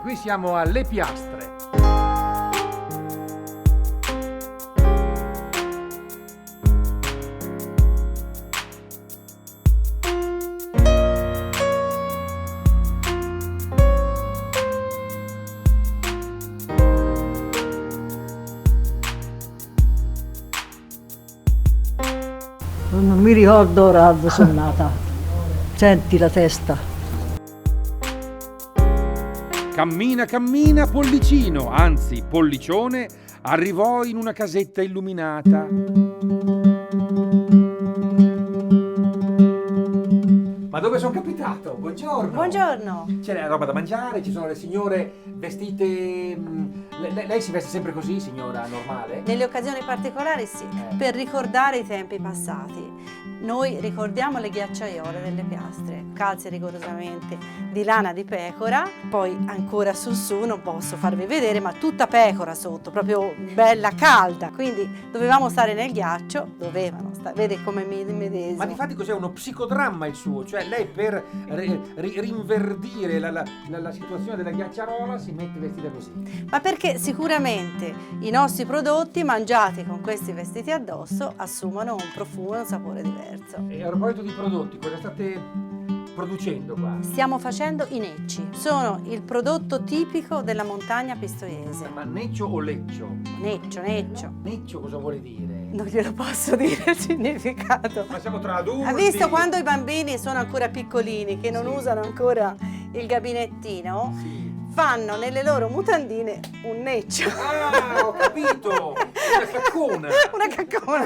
qui siamo alle Piastre. Non mi ricordo ora dove sono nata. Senti la testa. Cammina, cammina, Pollicino, anzi Pollicione, arrivò in una casetta illuminata. Ma dove sono capitato? Buongiorno. Buongiorno. C'è la roba da mangiare, ci sono le signore vestite... Lei si veste sempre così, signora, normale? Nelle occasioni particolari sì, per ricordare i tempi passati. Noi ricordiamo le ghiacciaiole delle Piastre, calze rigorosamente di lana di pecora, poi ancora su non posso farvi vedere, ma tutta pecora sotto, proprio bella calda, quindi dovevamo stare nel ghiaccio, vede come mi medesimo. Ma difatti cos'è uno psicodramma il suo? Cioè lei per rinverdire la situazione della ghiacciarola si mette vestita così? Ma perché sicuramente i nostri prodotti mangiati con questi vestiti addosso assumono un profumo e un sapore diverso. E a proposito di prodotti, cosa state producendo qua? Stiamo facendo i necci, sono il prodotto tipico della montagna pistoiese. Ma neccio o leccio? Neccio. Neccio cosa vuole dire? Non glielo posso dire il significato. Ma siamo tra adulti. Ha visto quando i bambini sono ancora piccolini, che non Sì. usano ancora il gabinettino? Sì. Fanno nelle loro mutandine un neccio. Ah, ho capito! Una caccona! Una caccona!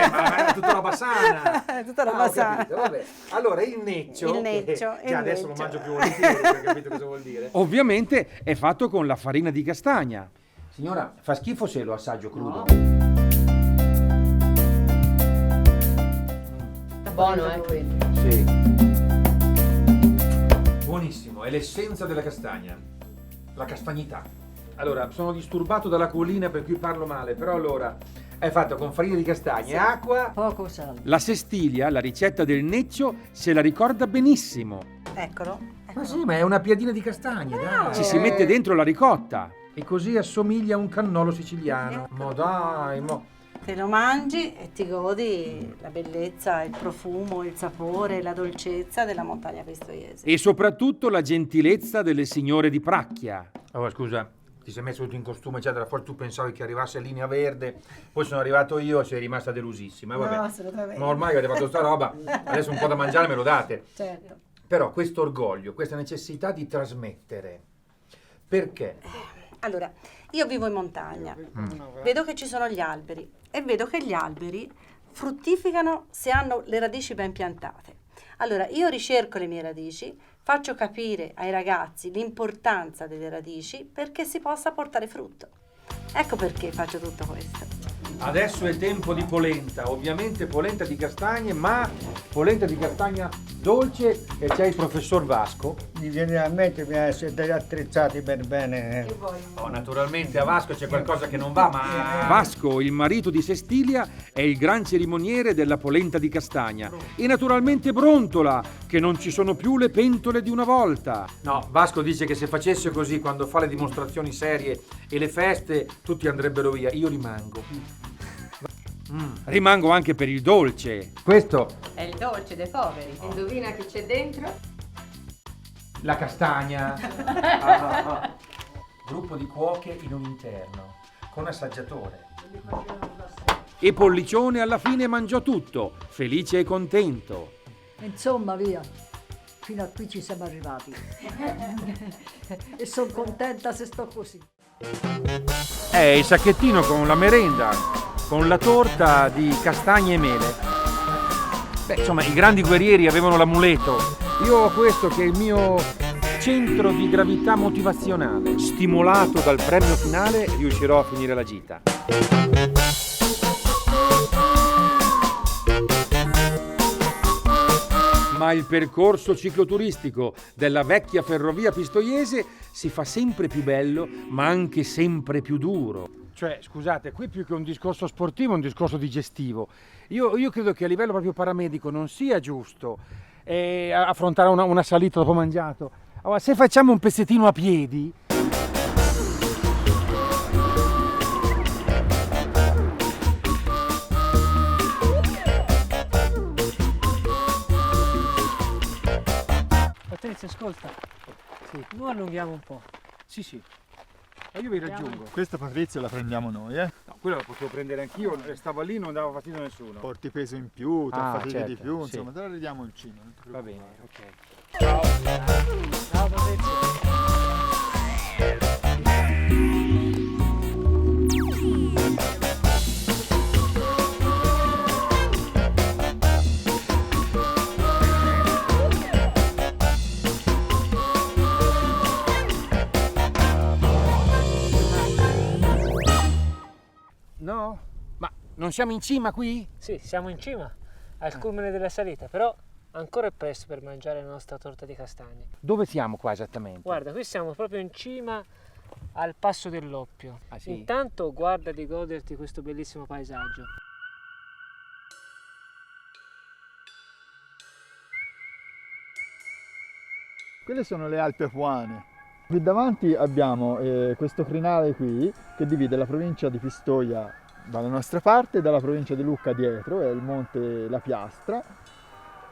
Ma è tutta roba sana! Tutta roba ho sana. capito, vabbè. Allora, il neccio, Il neccio, che il adesso lo neccio. mangio più volentieri, perché ho capito cosa vuol dire. Ovviamente è fatto con la farina di castagna. Signora, fa schifo se lo assaggio crudo? Buono, quello. Sì. Buonissimo, è l'essenza della castagna, la castagnità. Allora, sono disturbato dalla colina per cui parlo male, però allora è fatto con farina di castagne, acqua. Poco sale. La Sestilia, la ricetta del neccio, se la ricorda benissimo. Eccolo. Ma sì, ma è una piadina di castagne, dai. Ci si Eh. mette dentro la ricotta e così assomiglia a un cannolo siciliano. Ma dai, Te lo mangi e ti godi la bellezza, il profumo, il sapore, la dolcezza della montagna pistoiese. E soprattutto la gentilezza delle signore di Pracchia. Oh, scusa, ti sei messo tutto in costume, eccetera, fuori tu pensavi che arrivasse Linea Verde, poi sono arrivato io e sei rimasta delusissima. Vabbè. No, assolutamente. Ma ormai avete fatto sta roba, adesso un po' da mangiare me lo date. Certo. Però questo orgoglio, questa necessità di trasmettere, perché? Allora, io vivo in montagna, vedo che ci sono gli alberi e vedo che gli alberi fruttificano se hanno le radici ben piantate. Allora, io ricerco le mie radici, faccio capire ai ragazzi l'importanza delle radici perché si possa portare frutto. Ecco perché faccio tutto questo. Adesso è tempo di polenta, ovviamente polenta di castagne, ma polenta di castagna dolce e c'è il professor Vasco. Mi viene a mente di essere attrezzati per bene. Oh, naturalmente a Vasco c'è qualcosa che non va, ma... Vasco, il marito di Sestilia, è il gran cerimoniere della polenta di castagna. E naturalmente Brontola, che non ci sono più le pentole di una volta. No, Vasco dice che se facesse così quando fa le dimostrazioni serie e le feste, tutti andrebbero via. Io rimango. Rimango anche per il dolce. Questo, È il dolce dei poveri. Indovina che c'è dentro? la castagna. Gruppo di cuoche in un interno, con assaggiatore. E Pollicione alla fine mangiò tutto, felice e contento. Insomma, via. Fino a qui ci siamo arrivati. E sono contenta se sto così. Il sacchettino con la merenda, con la torta di castagne e mele. Beh, insomma, i grandi guerrieri avevano l'amuleto. Io ho questo che è il mio centro di gravità motivazionale. Stimolato dal premio finale, riuscirò a finire la gita. Ma il percorso cicloturistico della vecchia ferrovia pistoiese si fa sempre più bello, ma anche sempre più duro. Cioè, scusate, qui più che un discorso sportivo è un discorso digestivo. Io credo che a livello proprio paramedico non sia giusto affrontare una salita dopo mangiato. Allora, se facciamo un pezzettino a piedi. Patrizia, ascolta. Sì. Noi allunghiamo un po'. Sì, sì. Ma io vi raggiungo. Questa Patrizia la prendiamo noi, eh? No, quella la potevo prendere anch'io, stavo lì, non dava fastidio a nessuno. Porti peso in più, ti affatichi certo, di più, sì. insomma, te la ridiamo in cima. Non ti Va preoccupare. bene, ok. Ciao Patrizia. No? Ma non siamo in cima qui? Sì, siamo in cima, al culmine della salita, però ancora è presto per mangiare la nostra torta di castagne. Dove siamo qua esattamente? Guarda, qui siamo proprio in cima al passo dell'Oppio. Ah, sì? Intanto guarda di goderti questo bellissimo paesaggio. Quelle sono le Alpi Apuane. Qui davanti abbiamo questo crinale qui che divide la provincia di Pistoia dalla nostra parte e dalla provincia di Lucca dietro, è il monte La Piastra.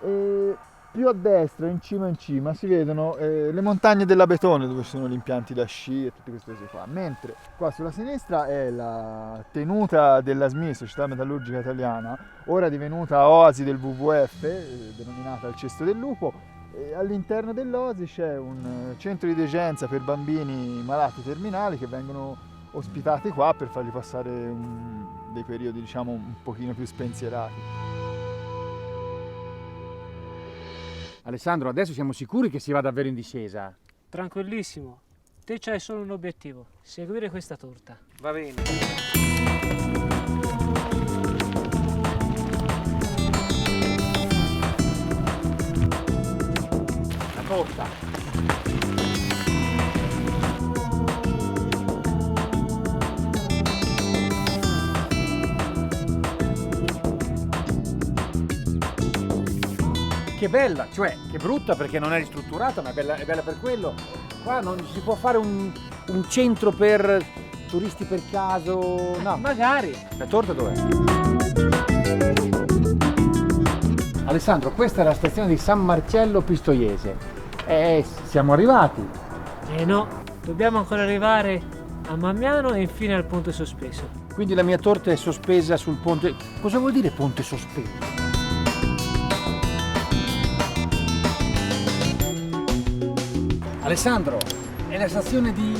E più a destra, in cima, si vedono le montagne dell'Abetone dove ci sono gli impianti da sci e tutte queste cose qua. Mentre qua sulla sinistra è la tenuta della SMI, Società Metallurgica Italiana, ora divenuta Oasi del WWF, denominata il Cesto del Lupo. E all'interno dell'Oasi c'è un centro di degenza per bambini malati terminali che vengono ospitati qua per fargli passare dei periodi, diciamo, un pochino più spensierati. Alessandro, adesso siamo sicuri che si va davvero in discesa? Tranquillissimo, te c'hai solo un obiettivo, seguire questa torta. Va bene. La torta. Che bella, cioè che brutta perché non è ristrutturata, ma è bella per quello. Qua non si può fare un centro per turisti per caso, no. Magari. La torta dov'è? Alessandro, questa è la stazione di San Marcello Pistoiese. Siamo arrivati. No, dobbiamo ancora arrivare a Mamiano e infine al ponte sospeso. Quindi la mia torta è sospesa sul ponte. Cosa vuol dire ponte sospeso? Alessandro, è la stazione di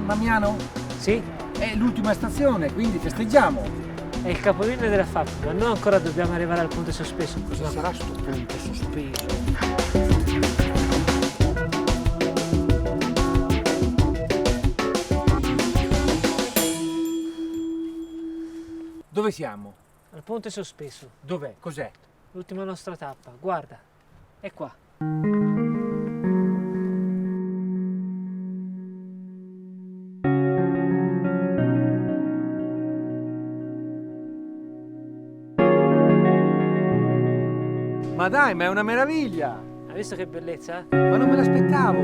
Mamiano? Sì, È l'ultima stazione, quindi festeggiamo. è il capolinea della fabbrica, ma noi ancora dobbiamo arrivare al ponte sospeso. Cosa sarà sto ponte sospeso? Dove siamo? Al ponte sospeso, Dov'è? Cos'è? l'ultima nostra tappa, guarda, è qua. Ma dai, ma è una meraviglia! Hai visto che bellezza? Ma non me l'aspettavo!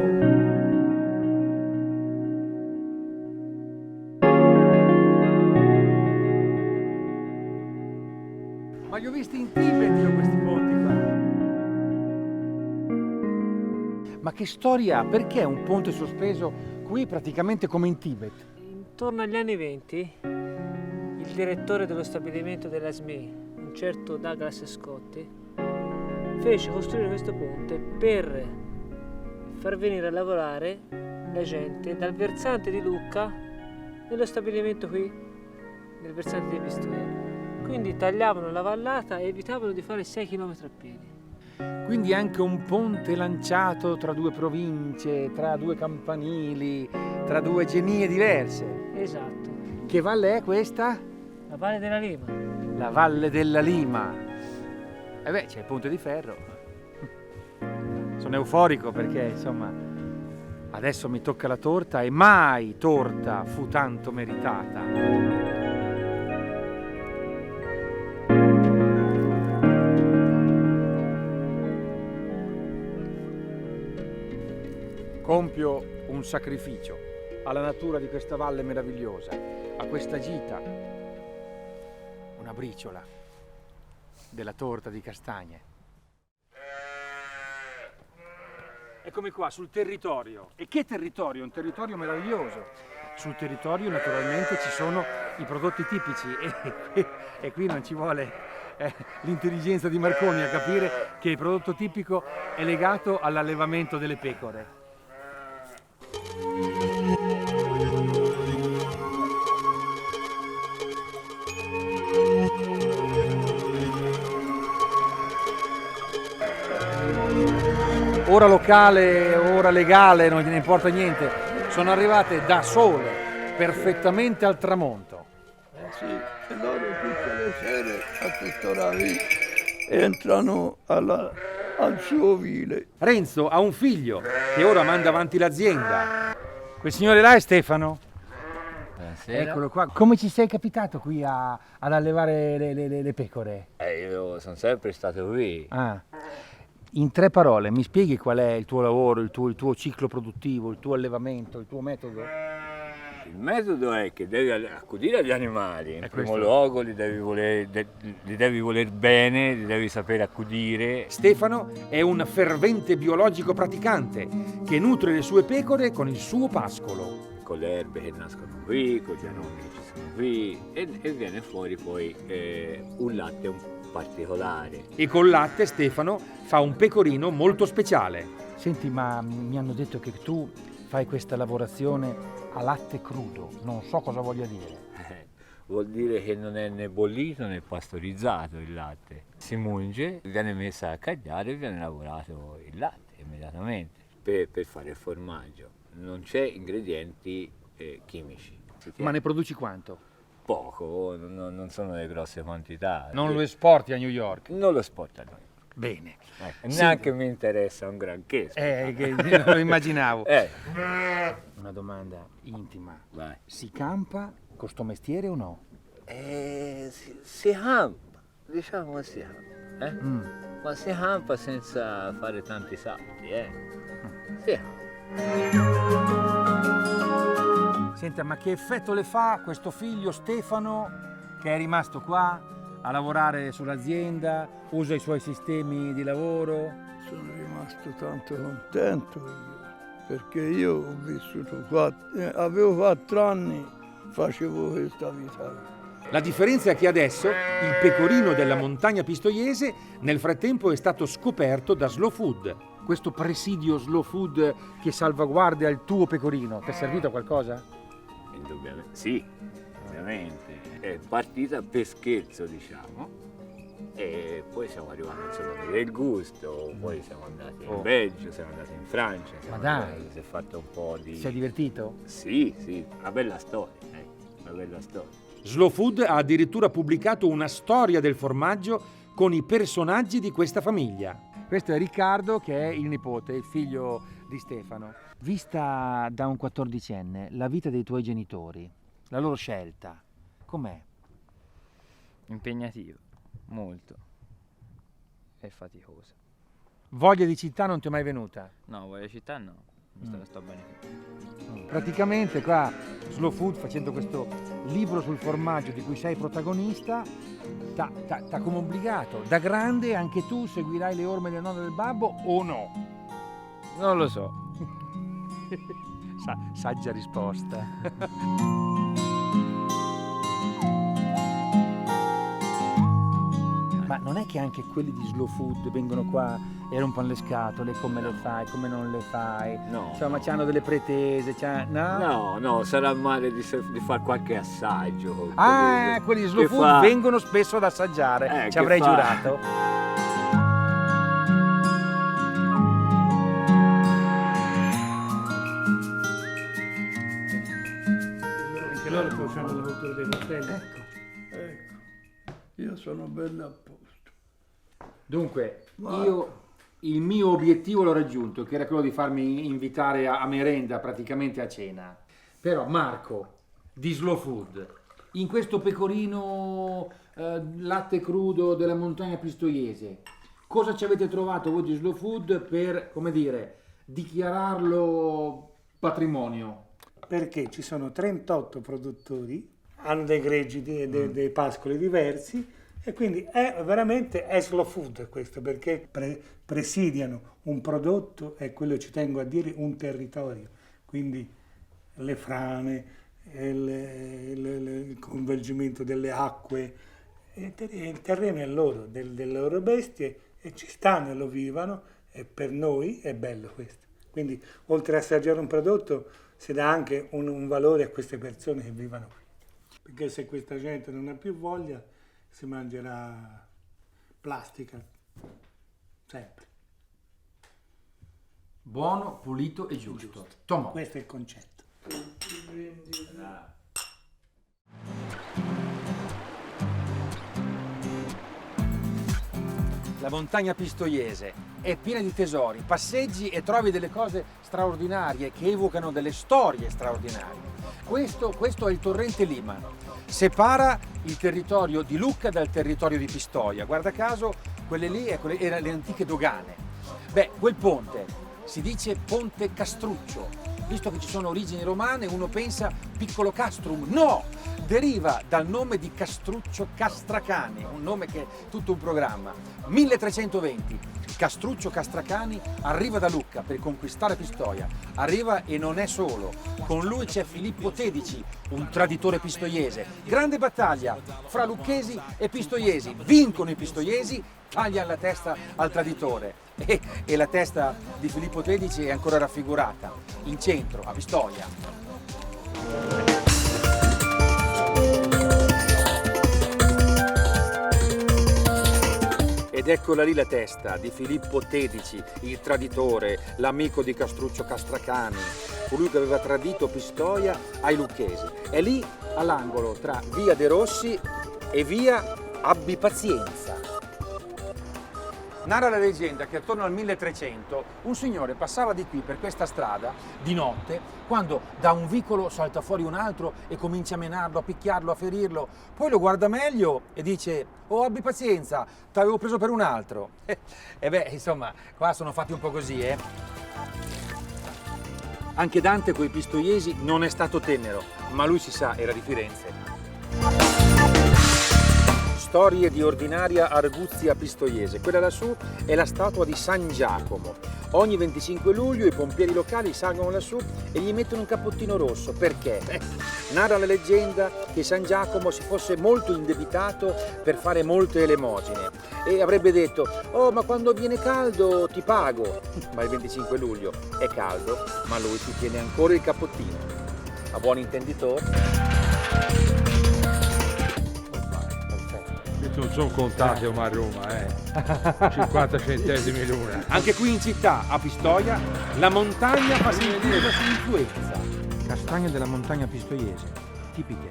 Ma li ho visti in Tibet io questi ponti qua! Ma che storia ha? Perché un ponte sospeso qui praticamente come in Tibet? Intorno agli anni 20, il direttore dello stabilimento della SMI, un certo Douglas Scotti, fece costruire questo ponte per far venire a lavorare la gente dal versante di Lucca nello stabilimento qui, nel versante di Pistoia. Quindi tagliavano la vallata e evitavano di fare 6 km a piedi. Quindi anche un ponte lanciato tra due province, tra due campanili, tra due genie diverse. Esatto, Che valle è questa? la Valle della Lima. La Valle della Lima. E beh, c'è il Ponte di Ferro. Sono euforico perché, insomma, adesso mi tocca la torta e mai torta fu tanto meritata. compio un sacrificio alla natura di questa valle meravigliosa, a questa gita, una briciola della torta di castagne. Eccomi qua sul territorio. E che territorio? Un territorio meraviglioso. Sul territorio naturalmente ci sono i prodotti tipici e qui non ci vuole l'intelligenza di Marconi a capire che il prodotto tipico è legato all'allevamento delle pecore. Ora locale, ora legale, non gliene importa niente, sono arrivate da sole, perfettamente al tramonto. Sì, e loro tutte le sere a quest'ora lì entrano al suo ovile. Renzo ha un figlio che ora manda avanti l'azienda. Quel signore là è Stefano. Buonasera. Eccolo qua. Come ci sei capitato qui ad allevare le pecore? Io sono sempre stato qui. Ah. In 3 parole, mi spieghi qual è il tuo lavoro, il tuo ciclo produttivo, il tuo allevamento, il tuo metodo? Il metodo è che devi accudire gli animali, in primo questo. luogo li devi voler bene, li devi sapere accudire. Stefano è un fervente biologico praticante che nutre le sue pecore con il suo pascolo. Con le erbe che nascono qui, con gli anomi che ci sono qui e viene fuori poi un latte un particolare. E col latte Stefano fa un pecorino molto speciale. Senti, ma mi hanno detto che tu fai questa lavorazione a latte crudo, non so cosa voglia dire. Vuol dire che non è né bollito né pastorizzato il latte. Si munge, viene messa a cagliare e viene lavorato il latte immediatamente per fare il formaggio. Non c'è ingredienti chimici. Ma ne produci quanto? Poco, non sono delle grosse quantità. Non lo esporti a New York? Non lo esporto a noi. Bene. Neanche mi interessa un granché. Che lo immaginavo. Una domanda intima. Vai. Si campa con sto mestiere o no? Si campa, diciamo si campa. Ma si campa senza fare tanti salti. Si campa. Senta, ma che effetto le fa questo figlio Stefano che è rimasto qua a lavorare sull'azienda, usa i suoi sistemi di lavoro? Sono rimasto tanto contento io, perché io ho vissuto qua, avevo 4 anni, facevo questa vita. La differenza è che adesso il pecorino della montagna pistoiese nel frattempo è stato scoperto da Slow Food. Questo presidio Slow Food che salvaguardia il tuo pecorino, ti è servito a qualcosa? Indubbiamente, sì, ovviamente. È partita per scherzo, diciamo, e poi siamo arrivati insomma a vedere il gusto, poi siamo andati in Belgio, siamo andati in Francia. Ma dai! Si è fatto un po' di... Ti sei divertito? Sì, una bella storia, una bella storia. Slow Food ha addirittura pubblicato una storia del formaggio con i personaggi di questa famiglia. Questo è Riccardo, che è il nipote, il figlio di Stefano. Vista da un 14enne, la vita dei tuoi genitori, la loro scelta, com'è? Impegnativo, molto. E faticosa. Voglia di città non ti è mai venuta? No, voglia città no, sto bene qui. Praticamente qua Slow Food, facendo questo libro sul formaggio di cui sei protagonista, t'ha come obbligato. Da grande anche tu seguirai le orme del nonno e del babbo o no? Non lo so. Saggia risposta. Ma non è che anche quelli di Slow Food vengono qua e rompono le scatole, come le fai, come non le fai? No. Insomma, c'hanno delle pretese, no? No, sarà male di fare qualche assaggio. Quelli di Slow Food vengono spesso ad assaggiare, ci avrei giurato. Anche loro fanno la cultura dei mostelli. Ecco, io sono bello a posto. Dunque, io il mio obiettivo l'ho raggiunto, che era quello di farmi invitare a merenda, praticamente a cena. Però Marco, di Slow Food, in questo pecorino latte crudo della montagna pistoiese, cosa ci avete trovato voi di Slow Food per, come dire, dichiararlo patrimonio? Perché ci sono 38 produttori, hanno dei greggi, dei pascoli diversi, e quindi è veramente slow food questo, perché presidiano un prodotto, e quello ci tengo a dire, un territorio. Quindi le frane, il coinvolgimento delle acque, il terreno è loro, delle loro bestie, e ci stanno e lo vivono, e per noi è bello questo. Quindi oltre a assaggiare un prodotto si dà anche un valore a queste persone che vivono qui. Perché se questa gente non ha più voglia, si mangerà plastica, sempre. Buono, pulito e giusto. Tomò. Questo è il concetto. La montagna pistoiese è piena di tesori, passeggi e trovi delle cose straordinarie che evocano delle storie straordinarie. Questo è il torrente Lima. Separa il territorio di Lucca dal territorio di Pistoia. Guarda caso, quelle lì erano le antiche dogane. Beh, quel ponte si dice Ponte Castruccio. Visto che ci sono origini romane, uno pensa piccolo castrum. No! Deriva dal nome di Castruccio Castracani, un nome che è tutto un programma. 1320, Castruccio Castracani arriva da Lucca per conquistare Pistoia. Arriva e non è solo. Con lui c'è Filippo Tedici, un traditore pistoiese. Grande battaglia fra lucchesi e pistoiesi. Vincono i pistoiesi, tagliano la testa al traditore. E la testa di Filippo Tedici è ancora raffigurata in centro, a Pistoia. Ed eccola lì la testa di Filippo Tedici, il traditore, l'amico di Castruccio Castracani, colui che aveva tradito Pistoia ai lucchesi. È lì all'angolo tra via De Rossi e via Abbi Pazienza. Narra la leggenda che attorno al 1300 un signore passava di qui per questa strada di notte, quando da un vicolo salta fuori un altro e comincia a menarlo, a picchiarlo, a ferirlo. Poi lo guarda meglio e dice: "Oh, abbi pazienza, t'avevo preso per un altro". E beh, insomma, qua sono fatti un po' così, eh. Anche Dante coi pistoiesi non è stato tenero, ma lui si sa, era di Firenze. Storie di ordinaria arguzia pistoiese. Quella lassù è la statua di San Giacomo. Ogni 25 luglio i pompieri locali salgono lassù e gli mettono un cappottino rosso. Perché? Narra la leggenda che San Giacomo si fosse molto indebitato per fare molte elemosine e avrebbe detto: "Oh, ma quando viene caldo ti pago". Ma il 25 luglio è caldo, ma lui si tiene ancora il cappottino. A buon intenditore. Non sono contate a Roma, 50 centesimi l'una. Anche qui in città, a Pistoia, la montagna fa sentire la sua influenza. Castagne della montagna pistoiese, tipiche.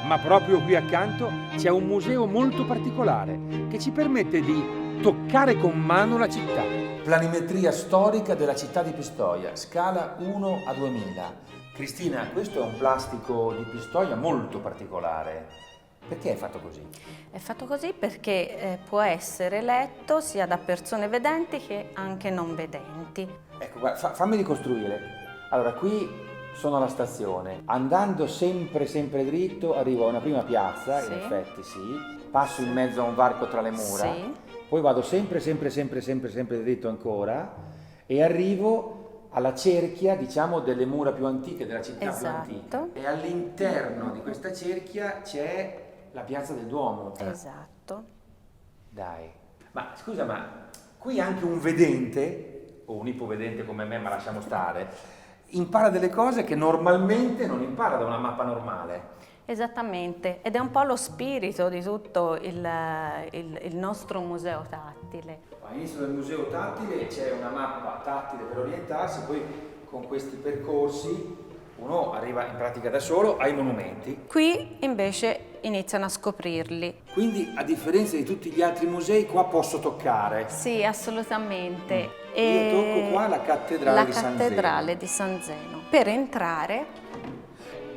Ma proprio qui accanto c'è un museo molto particolare che ci permette di toccare con mano la città. Planimetria storica della città di Pistoia, scala 1 a 2000. Cristina, questo è un plastico di Pistoia molto particolare. Perché è fatto così? È fatto così perché può essere letto sia da persone vedenti che anche non vedenti. Ecco, guarda, fammi ricostruire. Allora, qui sono alla stazione. Andando sempre dritto arrivo a una prima piazza, sì. In effetti sì. Passo in mezzo a un varco tra le mura. Sì. Poi vado sempre dritto ancora e arrivo alla cerchia, diciamo, delle mura più antiche, della città più antica. E all'interno di questa cerchia c'è la piazza del Duomo. Esatto. Dai. Ma scusa, ma qui anche un vedente, o un ipovedente come me, ma lasciamo stare, impara delle cose che normalmente non impara da una mappa normale. Esattamente, ed è un po' lo spirito di tutto il nostro museo tattile. All'inizio del museo tattile c'è una mappa tattile per orientarsi, poi con questi percorsi uno arriva in pratica da solo ai monumenti. Qui invece iniziano a scoprirli. Quindi, a differenza di tutti gli altri musei, qua posso toccare. Sì, assolutamente. Io tocco qua la cattedrale di San Zeno. La cattedrale di San Zeno. Per entrare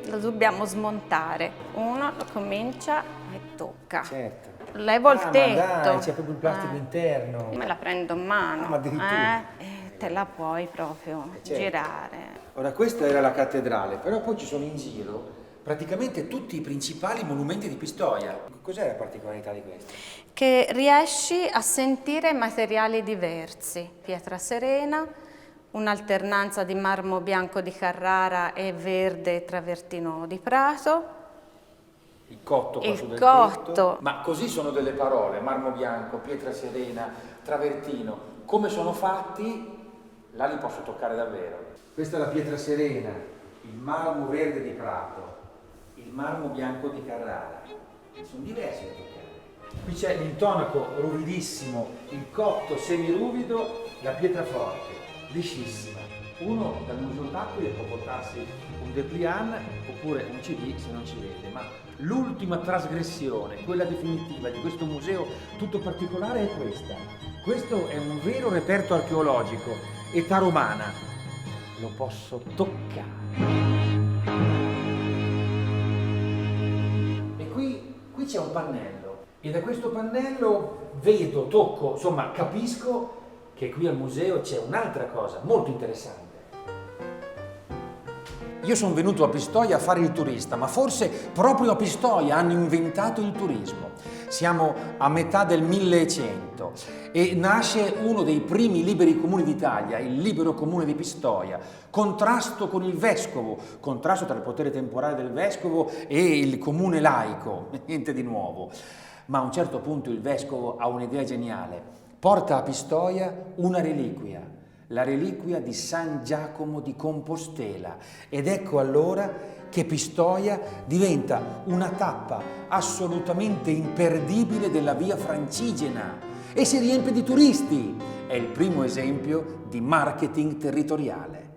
lo dobbiamo smontare. Uno lo comincia e tocca. Certo. levo il tetto. Ma dai, c'è proprio il plastico interno. Me la prendo in mano. Ma addirittura. E te la puoi proprio certo. girare. Ora, questa era la cattedrale, però poi ci sono in giro praticamente tutti i principali monumenti di Pistoia. Cos'è la particolarità di questo? Che riesci a sentire materiali diversi. Pietra serena, un'alternanza di marmo bianco di Carrara e verde travertino di Prato. Il cotto qua su del cotto. tetto. Ma così sono delle parole, marmo bianco, pietra serena, travertino. Come sono fatti, là li posso toccare davvero. Questa è la pietra serena, il marmo verde di Prato, il marmo bianco di Carrara. Sono diversi da toccare. Qui c'è l'intonaco ruvidissimo, il cotto semiruvido, la pietra forte, liscissima. Uno dal museo tattile può portarsi un dépliant oppure un CD se non ci vede, ma l'ultima trasgressione, quella definitiva di questo museo tutto particolare è questa. Questo è un vero reperto archeologico, età romana. Lo posso toccare. E qui c'è un pannello. E da questo pannello vedo, tocco, insomma capisco che qui al museo c'è un'altra cosa molto interessante. Io sono venuto a Pistoia a fare il turista, ma forse proprio a Pistoia hanno inventato il turismo. Siamo a metà del 1100 e nasce uno dei primi liberi comuni d'Italia, il Libero Comune di Pistoia. Contrasto con il vescovo, contrasto tra il potere temporale del vescovo e il comune laico, niente di nuovo. Ma a un certo punto il vescovo ha un'idea geniale, porta a Pistoia una reliquia, la reliquia di San Giacomo di Compostela, ed ecco allora che Pistoia diventa una tappa assolutamente imperdibile della via Francigena e si riempie di turisti. È il primo esempio di marketing territoriale.